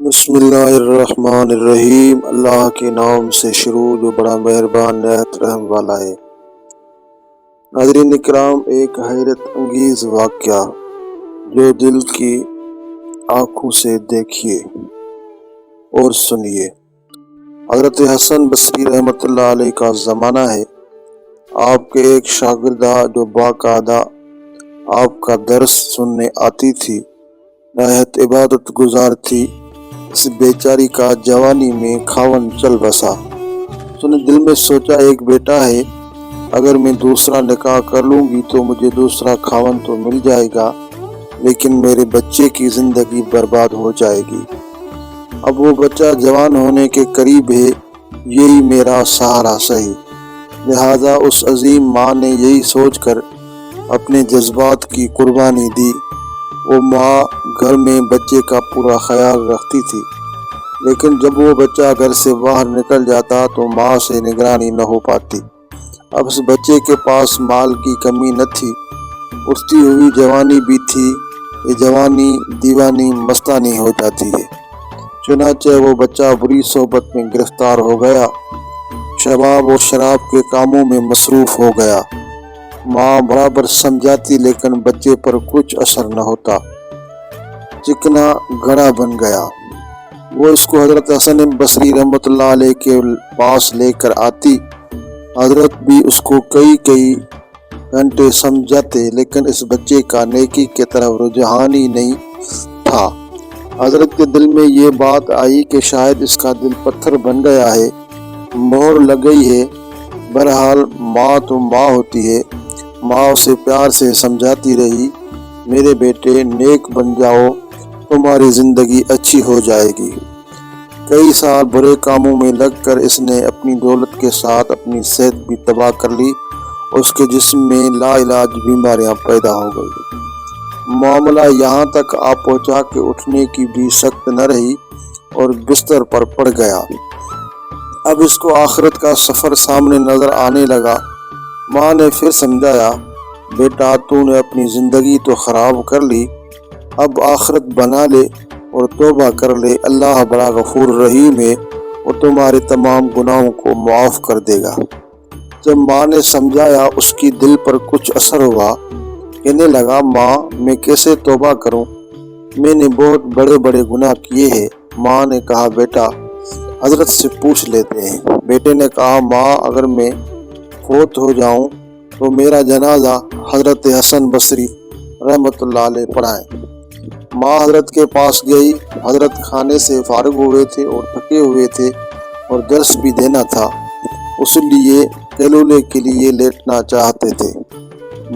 بسم اللہ الرحمن الرحیم۔ اللہ کے نام سے شروع جو بڑا مہربان نہایت رحم والا ہے۔ ناظرین اکرام، ایک حیرت انگیز واقعہ جو دل کی آنکھوں سے دیکھیے اور سنیے۔ حضرت حسن بصری رحمۃ اللہ علیہ کا زمانہ ہے۔ آپ کے ایک شاگردہ جو باقاعدہ آپ کا درس سننے آتی تھی، نہایت عبادت گزار تھی، اس بیچاری کا جوانی میں خاون چل بسا۔ اس نے دل میں سوچا، ایک بیٹا ہے، اگر میں دوسرا نکاح کر لوں گی تو مجھے دوسرا خاون تو مل جائے گا، لیکن میرے بچے کی زندگی برباد ہو جائے گی۔ اب وہ بچہ جوان ہونے کے قریب ہے، یہی میرا سہارا سہی۔ لہذا اس عظیم ماں نے یہی سوچ کر اپنے جذبات کی قربانی دی۔ وہ ماں گھر میں بچے کا پورا خیال رکھتی تھی، لیکن جب وہ بچہ گھر سے باہر نکل جاتا تو ماں سے نگرانی نہ ہو پاتی۔ اب اس بچے کے پاس مال کی کمی نہ تھی، اٹھتی ہوئی جوانی بھی تھی۔ یہ جوانی دیوانی مستانی ہو جاتی ہے، چنانچہ وہ بچہ بری صحبت میں گرفتار ہو گیا، شباب اور شراب کے کاموں میں مصروف ہو گیا۔ ماں برابر سمجھاتی لیکن بچے پر کچھ اثر نہ ہوتا، چکنا گڑا بن گیا۔ وہ اس کو حضرت حسن بصری رحمۃ اللہ علیہ کے پاس لے کر آتی۔ حضرت بھی اس کو کئی گھنٹے سمجھاتے، لیکن اس بچے کا نیکی کی طرف رجحان ہی نہیں تھا۔ حضرت کے دل میں یہ بات آئی کہ شاید اس کا دل پتھر بن گیا ہے، مہر لگ گئی ہے۔ بہرحال ماں تو ماں ہوتی ہے۔ ماں اسے پیار سے سمجھاتی رہی، میرے بیٹے نیک بن جاؤ، تمہاری زندگی اچھی ہو جائے گی۔ کئی سال برے کاموں میں لگ کر اس نے اپنی دولت کے ساتھ اپنی صحت بھی تباہ کر لی اور اس کے جسم میں لا علاج بیماریاں پیدا ہو گئی۔ معاملہ یہاں تک آ پہنچا کہ اٹھنے کی بھی سخت نہ رہی اور بستر پر پڑ گیا۔ اب اس کو آخرت کا سفر سامنے نظر آنے لگا۔ ماں نے پھر سمجھایا، بیٹا تو نے اپنی زندگی تو خراب کر لی، اب آخرت بنا لے اور توبہ کر لے، اللہ بڑا غفور رحیم ہے، وہ تمہارے تمام گناہوں کو معاف کر دے گا۔ جب ماں نے سمجھایا، اس کی دل پر کچھ اثر ہوا، کہنے لگا، ماں میں کیسے توبہ کروں، میں نے بہت بڑے بڑے گناہ کیے ہیں۔ ماں نے کہا، بیٹا حضرت سے پوچھ لیتے ہیں۔ بیٹے نے کہا، ماں اگر میں فوت ہو جاؤں تو میرا جنازہ حضرت حسن بصری رحمۃ اللہ علیہ پڑھائیں۔ ماں حضرت کے پاس گئی۔ حضرت کھانے سے فارغ ہوئے تھے اور تھکے ہوئے تھے اور درس بھی دینا تھا، اس لیے قیلولے کے لیے لیٹنا چاہتے تھے۔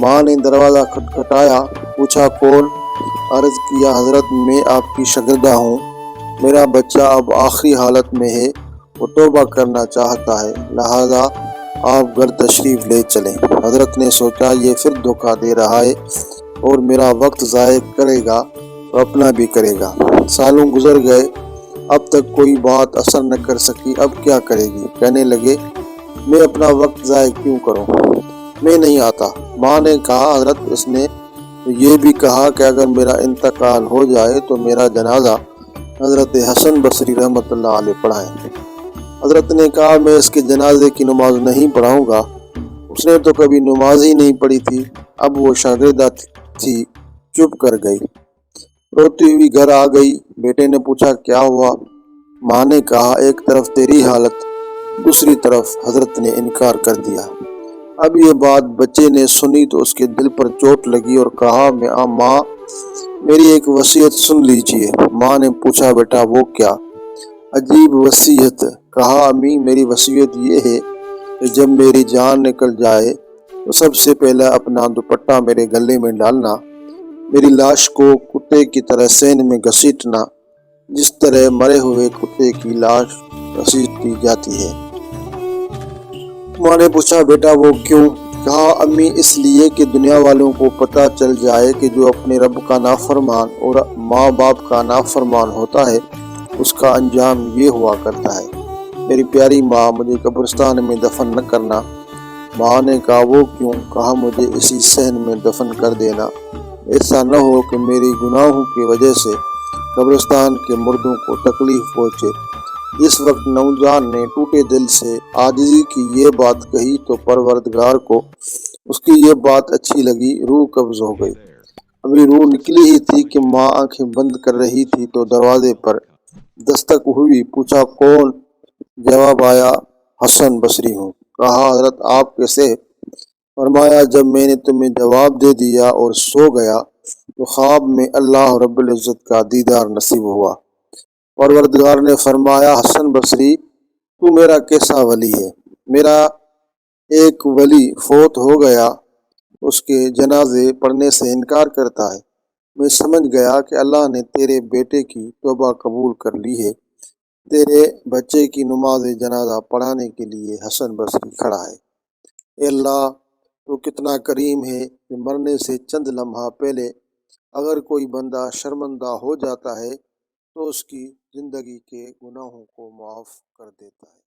ماں نے دروازہ کھٹکھٹایا، پوچھا، کون؟ عرض کیا، حضرت میں آپ کی شاگردہ ہوں، میرا بچہ اب آخری حالت میں ہے، وہ توبہ کرنا چاہتا ہے، لہذا آپ گھر تشریف لے چلیں۔ حضرت نے سوچا، یہ پھر دھوکہ دے رہا ہے اور میرا وقت ضائع کرے گا تو اپنا بھی کرے گا۔ سالوں گزر گئے، اب تک کوئی بات اثر نہ کر سکی، اب کیا کرے گی؟ کہنے لگے، میں اپنا وقت ضائع کیوں کروں، میں نہیں آتا۔ ماں نے کہا، حضرت اس نے یہ بھی کہا کہ اگر میرا انتقال ہو جائے تو میرا جنازہ حضرت حسن بصری رحمۃ اللہ علیہ پڑھائیں۔ حضرت نے کہا، میں اس کے جنازے کی نماز نہیں پڑھاؤں گا، اس نے تو کبھی نماز ہی نہیں پڑھی تھی۔ اب وہ شاگردہ تھی، چپ کر گئی، روتی ہوئی گھر آ گئی۔ بیٹے نے پوچھا، کیا ہوا؟ ماں نے کہا، ایک طرف تیری حالت، دوسری طرف حضرت نے انکار کر دیا۔ اب یہ بات بچے نے سنی تو اس کے دل پر چوٹ لگی اور کہا، ماں میری ایک وصیت سن لیجیے۔ ماں نے پوچھا، بیٹا وہ کیا؟ عجیب وصیت؟ کہا، امی میری وصیت یہ ہے کہ جب میری جان نکل جائے تو سب سے پہلے اپنا دوپٹہ میرے گلے میں ڈالنا، میری لاش کو کتے کی طرح سین میں گھسیٹنا، جس طرح مرے ہوئے کتے کی لاش گھسیٹی جاتی ہے۔ ماں نے پوچھا، بیٹا وہ کیوں؟ کہا، امی اس لیے کہ دنیا والوں کو پتہ چل جائے کہ جو اپنے رب کا نافرمان اور ماں باپ کا نافرمان ہوتا ہے اس کا انجام یہ ہوا کرتا ہے۔ میری پیاری ماں، مجھے قبرستان میں دفن نہ کرنا۔ ماں نے کہا، وہ کیوں؟ کہا، مجھے اسی صحن میں دفن کر دینا، ایسا نہ ہو کہ میری گناہوں کی وجہ سے قبرستان کے مردوں کو تکلیف پہنچے۔ اس وقت نوجوان نے ٹوٹے دل سے عاجزی کی یہ بات کہی تو پروردگار کو اس کی یہ بات اچھی لگی، روح قبض ہو گئی۔ ابھی روح نکلی ہی تھی کہ ماں آنکھیں بند کر رہی تھی تو دروازے پر دستک ہوئی۔ پوچھا کون؟ جواب آیا حسن بصری ہوں۔ کہا حضرت آپ کیسے؟ فرمایا جب میں نے تمہیں جواب دے دیا اور سو گیا تو خواب میں اللہ رب العزت کا دیدار نصیب ہوا۔ پروردگار نے فرمایا حسن بصری تو میرا کیسا ولی ہے؟ میرا ایک ولی فوت ہو گیا، اس کے جنازے پڑھنے سے انکار کرتا ہے۔ میں سمجھ گیا کہ اللہ نے تیرے بیٹے کی توبہ قبول کر لی ہے۔ تیرے بچے کی نماز جنازہ پڑھانے کے لیے حسن بصری کھڑا ہے۔ اے اللہ تو کتنا کریم ہے کہ مرنے سے چند لمحہ پہلے اگر کوئی بندہ شرمندہ ہو جاتا ہے تو اس کی زندگی کے گناہوں کو معاف کر دیتا ہے۔